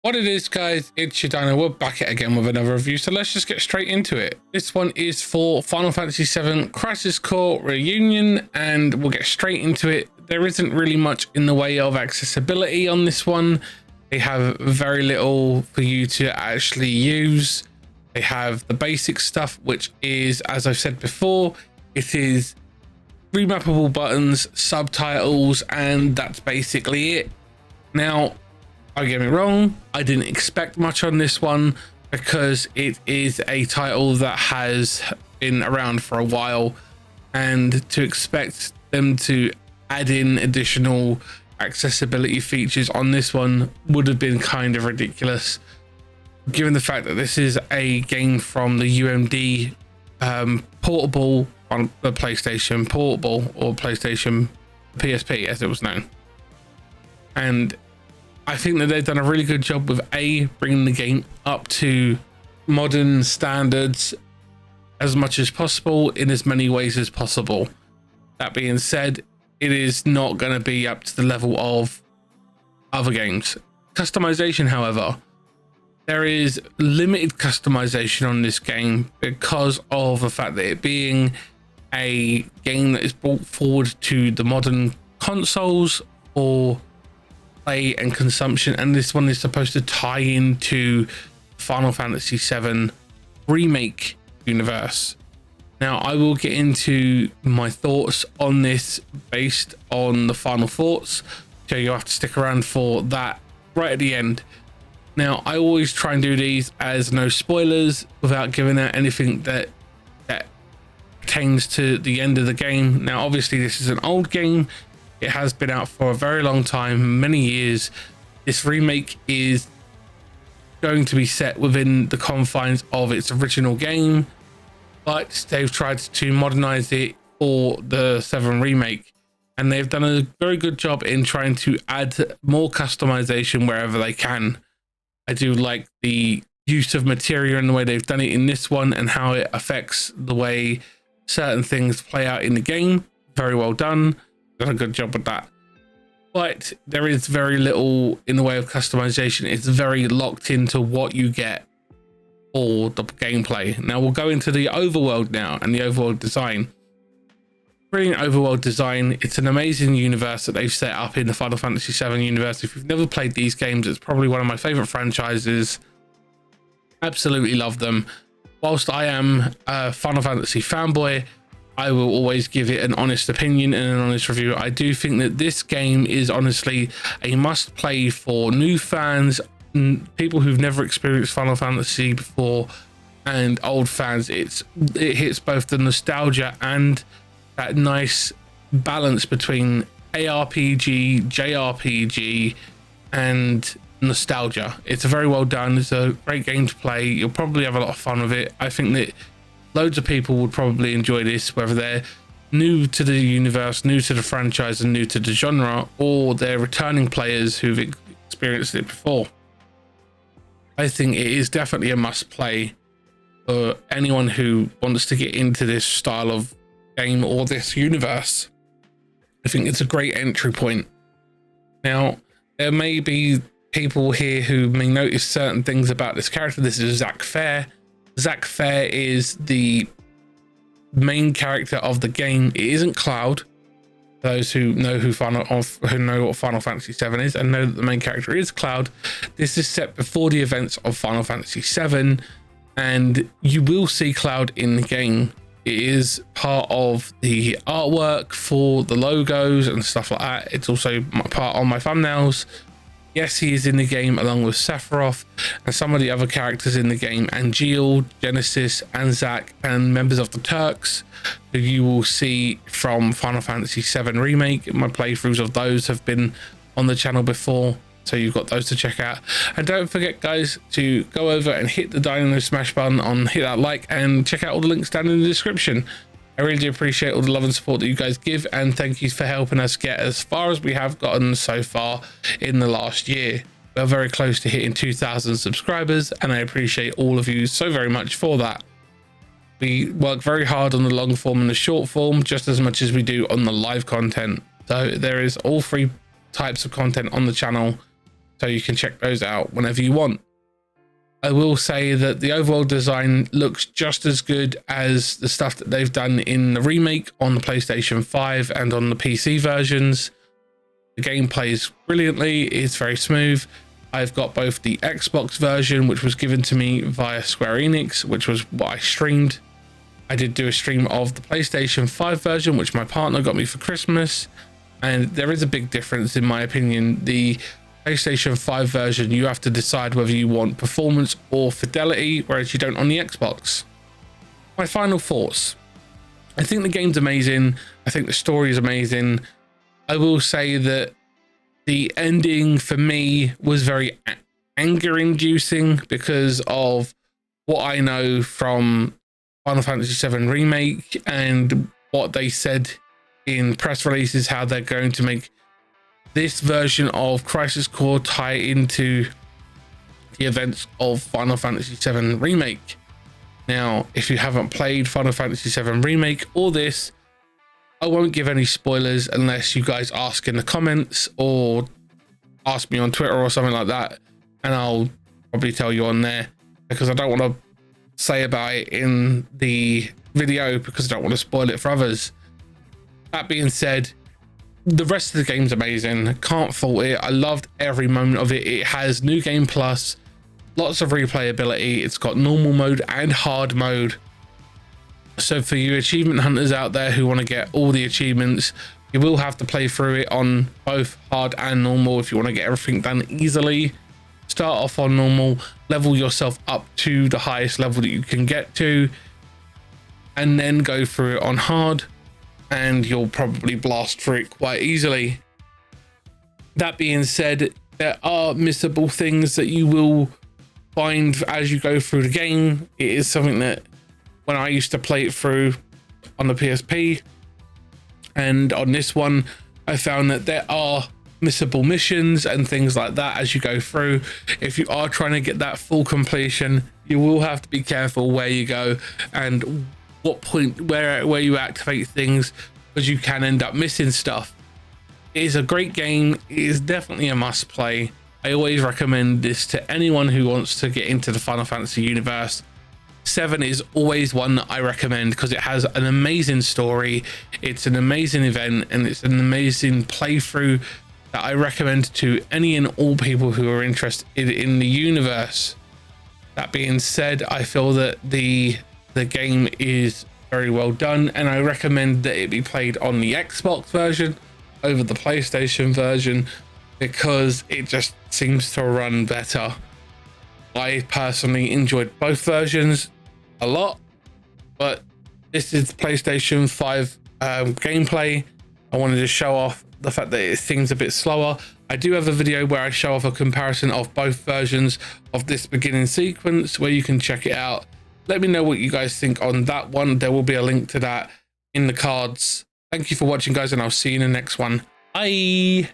What it is, guys, it's your Dino. We're back at again with another review, so let's just get straight into it. This one is for Final Fantasy VII Crisis Core Reunion, and we'll get straight into it. There isn't really much in the way of accessibility on this one. They have very little for you to actually use. They have the basic stuff, which is, as I've said before, it is remappable buttons, subtitles, and that's basically it. Now, don't get me wrong, I didn't expect much on this one because it is a title that has been around for a while, and to expect them to add in additional accessibility features on this one would have been kind of ridiculous, given the fact that this is a game from the UMD portable on the PlayStation Portable, or PlayStation PSP as it was known. And I think that they've done a really good job with bringing the game up to modern standards as much as possible in as many ways as possible. That being said, it is not going to be up to the level of other games. Customization, however, there is limited customization on this game because of the fact that it being a game that is brought forward to the modern consoles for play and consumption, and this one is supposed to tie into Final Fantasy VII remake universe. Now, I will get into my thoughts on this based on the final thoughts, so you have to stick around for that right at the end. Now, I always try and do these as no spoilers without giving out anything that pertains to the end of the game. Now, obviously, this is an old game. It has been out for a very long time, many years. This remake is going to be set within the confines of its original game, but they've tried to modernize it for the 7 remake, and they've done a very good job in trying to add more customization wherever they can. I do like the use of materia and the way they've done it in this one, and how it affects the way certain things play out in the game. Very well done. Done a good job with that. But there is very little in the way of customization. It's very locked into what you get for the gameplay. Now we'll go into the overworld now and the overworld design. Brilliant overworld design. It's an amazing universe that they've set up in the Final Fantasy VII universe. If you've never played these games, it's probably one of my favorite franchises. Absolutely love them. Whilst I am a Final Fantasy fanboy, I will always give it an honest opinion and an honest review. I do think that this game is honestly a must play for new fans, people who've never experienced Final Fantasy before, and old fans. It hits both the nostalgia and that nice balance between ARPG, JRPG, and nostalgia. It's a very well done. It's a great game to play. You'll probably have a lot of fun with it. I think that loads of people would probably enjoy this, whether they're new to the universe, new to the franchise, and new to the genre, or they're returning players who've experienced it before. I think it is definitely a must play for anyone who wants to get into this style of game or this universe. I think it's a great entry point. Now, there may be people here who may notice certain things about this character. This is Zack Fair. Zack Fair is the main character of the game. It isn't Cloud. Those who know who know what Final Fantasy VII is and know that the main character is Cloud. This is set before the events of Final Fantasy VII, and you will see Cloud in the game. It is part of the artwork for the logos and stuff like that. It's also part on my thumbnails. Yes, he is in the game along with Sephiroth and some of the other characters in the game, Angeal, Genesis, Anzac, and members of the Turks, who you will see from Final Fantasy VII Remake. My playthroughs of those have been on the channel before, so you've got those to check out. And don't forget, guys, to go over and hit the Dino Smash button hit that like, and check out all the links down in the description. I really do appreciate all the love and support that you guys give, and thank you for helping us get as far as we have gotten so far in the last year. We're very close to hitting 2,000 subscribers, and I appreciate all of you so very much for that. We work very hard on the long form and the short form just as much as we do on the live content. So there is all 3 types of content on the channel. so you can check those out whenever you want. I will say that the overall design looks just as good as the stuff that they've done in the remake on the PlayStation 5 and on the PC versions. The game plays brilliantly, it's very smooth. I've got both the Xbox version, which was given to me via Square Enix, which was what I streamed. I did do a stream of the PlayStation 5 version, which my partner got me for Christmas. And there is a big difference, in my opinion. The PlayStation 5 version, you have to decide whether you want performance or fidelity, whereas you don't on the Xbox. My final thoughts. I think the game's amazing. I think the story is amazing. I will say that the ending for me was very anger inducing because of what I know from Final Fantasy VII Remake and what they said in press releases, how they're going to make this version of Crisis Core tie into the events of Final Fantasy VII Remake. Now, if you haven't played Final Fantasy VII Remake or this, I won't give any spoilers unless you guys ask in the comments or ask me on Twitter or something like that, and I'll probably tell you on there, because I don't want to say about it in the video because I don't want to spoil it for others. That being said, the rest of the game's amazing. Can't fault it. I loved every moment of it. It has New Game Plus, lots of replayability. It's got normal mode and hard mode. So for you achievement hunters out there who want to get all the achievements, you will have to play through it on both hard and normal if you want to get everything done easily. Start off on normal, level yourself up to the highest level that you can get to, and then go through it on hard, and you'll probably blast through it quite easily. That being said, there are missable things that you will find as you go through the game. It is something that when I used to play it through on the PSP and on this one, I found that there are missable missions and things like that as you go through. If you are trying to get that full completion, you will have to be careful where you go and what point where you activate things, because you can end up missing stuff. It is a great game. It is definitely a must play. I always recommend this to anyone who wants to get into the Final Fantasy universe. 7 is always one that I recommend because it has an amazing story, it's an amazing event, and it's an amazing playthrough that I recommend to any and all people who are interested in the universe. That being said, I feel that the game is very well done, and I recommend that it be played on the Xbox version over the PlayStation version because it just seems to run better. I personally enjoyed both versions a lot, but this is PlayStation 5 gameplay. I wanted to show off the fact that it seems a bit slower. I do have a video where I show off a comparison of both versions of this beginning sequence where you can check it out. Let me know what you guys think on that one. There will be a link to that in the cards. Thank you for watching, guys, and I'll see you in the next one. Bye.